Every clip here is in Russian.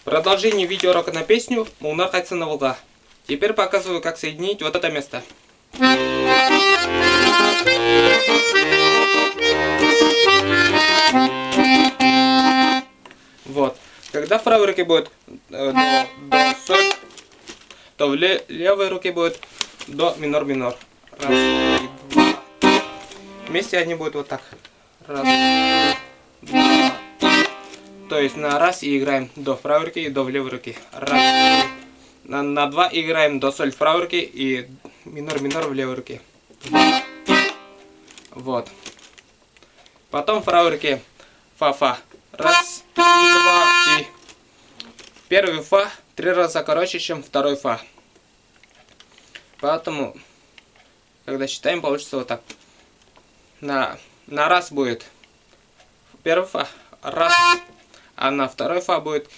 Продолжение видеоурока на песню «Мунар Кайцана Волга». Теперь показываю, как соединить вот это место. Вот. Когда в правой руке будет до, соль, то в левой руке будет до минор, минор. Раз, и два. Вместе они будут вот так. Раз, два. То есть на раз и играем до в правой руке и до в левой руке. Раз. На два играем до соль в правой руке и минор, минор в левой руке. Два. Вот. Потом в правой руке фа, фа. Раз, и два, и. Первый фа 3 раза короче, чем второй фа. Поэтому, когда считаем, получится вот так. На раз будет первый фа. Раз. А на второй фа будет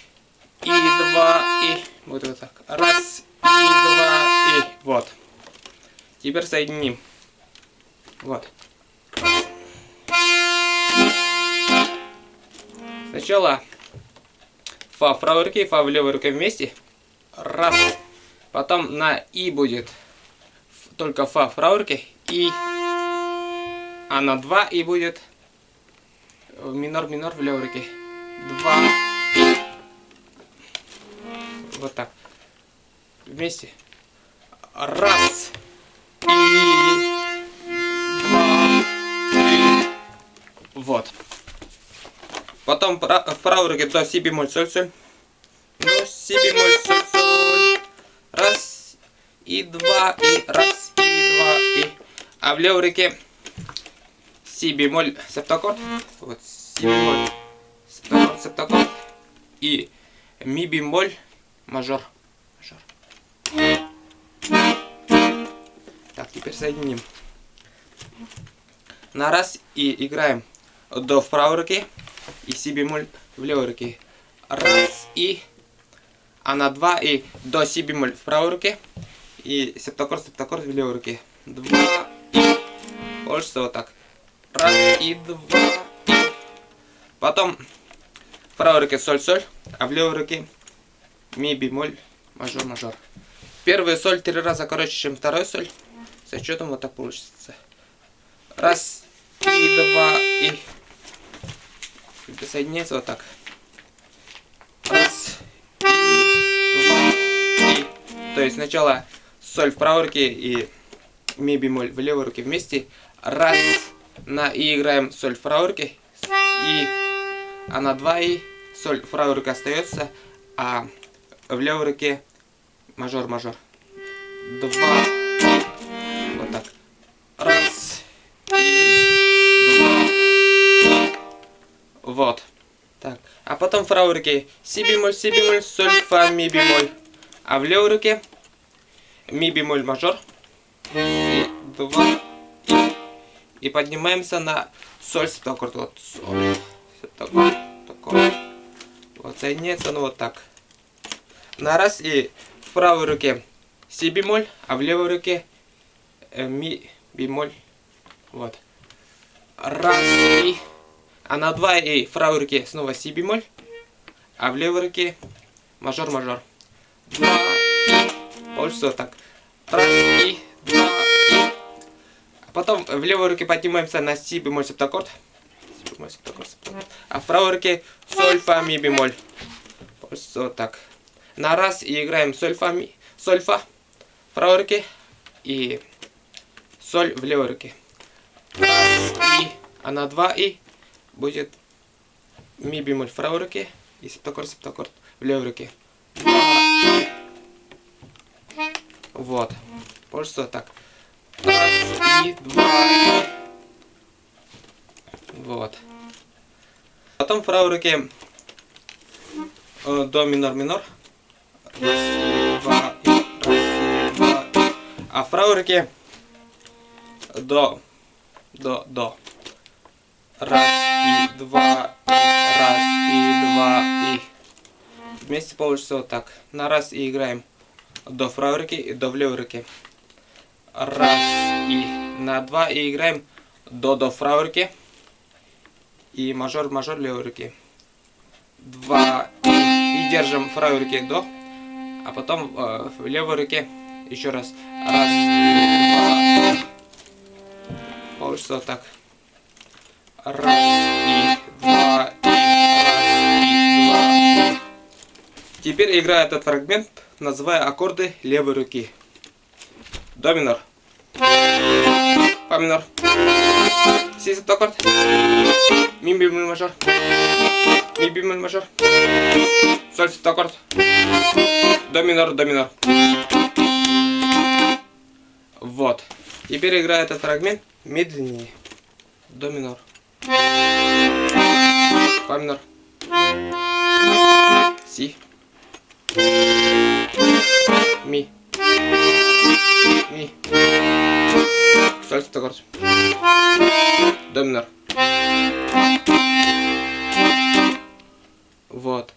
и два, и. Будет вот так. Раз, и два, и. Вот. Теперь соединим. Вот. Сначала фа в правой руке, фа в левой руке вместе. Раз. Потом на и будет только фа в правой руке. И. А на два и будет минор, минор в левой руке. Два. И. Вот так. Вместе. Раз. И. Два. И. Вот. Потом в правой руке до си бемоль соль соль. До си бемоль соль соль. Раз. И два. И. Раз. И два. И. А в левой руке си бемоль септаккорд. Вот. Си бемоль септаккорд, септаккорд. И ми бемоль мажор. Мажор. Так, теперь соединим. На раз и играем до в правой руке и си бемоль в левой руке. Раз и. А на два и до си бемоль в правой руке и септаккорд, септаккорд в левой руке. Два и. Получится вот так. Раз и два и. Потом в правой руке соль соль, а в левой руке ми бемоль мажор мажор. Первый соль 3 раза короче, чем второй соль. С отчетом вот так получится. Раз и два и. Это соединяется вот так. Раз и два и. То есть сначала соль в правой руке и ми бемоль в левой руке вместе. Раз. На и играем соль в правой руке. И. А на два и соль в правой руке остается. А в левой руке мажор, мажор. Два. Вот так. Раз. И. Два. Вот. Так. А потом в правой руке си бемоль, соль, фа, ми бемоль. А в левой руке ми бемоль мажор. И два. И поднимаемся на соль септаккорд. Вот соль. Септаккорд. Такой. Вот соединяется, ну вот так. На раз и в правой руке си бемоль, а в левой руке ми бемоль. Вот. Раз и. А на два и в правой руке снова си бемоль, а в левой руке мажор, мажор. Два и. Получится вот так. Раз и. Два и. Потом в левой руке поднимаемся на си бемоль септаккорд. Си бемоль септаккорд, септаккорд. А в правой руке соль, фа, ми бемоль. Получится вот так. На раз и играем соль, фа, ми. Соль, фа в правой руке и соль в левой руке. Раз и. А на два и будет ми бемоль в правой руке и септаккорд, септаккорд в левой руке. Два и. Вот. Получится вот так. Раз и два и. Вот. Потом в правой руке до минор, минор. Раз и два и. Раз и два и. А в правой руке до. Раз и два и. Раз и два и. Вместе получится вот так. На раз и играем до в правой руке и до в левой руке. Раз и. На два и играем до в правой руке и мажор, мажор в левой руке. Два и держим в правой руке до, а потом в левой руке еще раз. Раз и два. Получится вот так. Раз и два, и раз и два. Теперь играю этот фрагмент, называя аккорды левой руки. До минор. Фа минор. Си септаккорд. Ми бемоль мажор. Ми бемоль мажор. Соль септаккорд. До минор, до минор. Вот. Теперь играю этот фрагмент медленнее. До минор. Фа минор. Си. Ми. Ми. Соль септаккорд. До минор. Вот.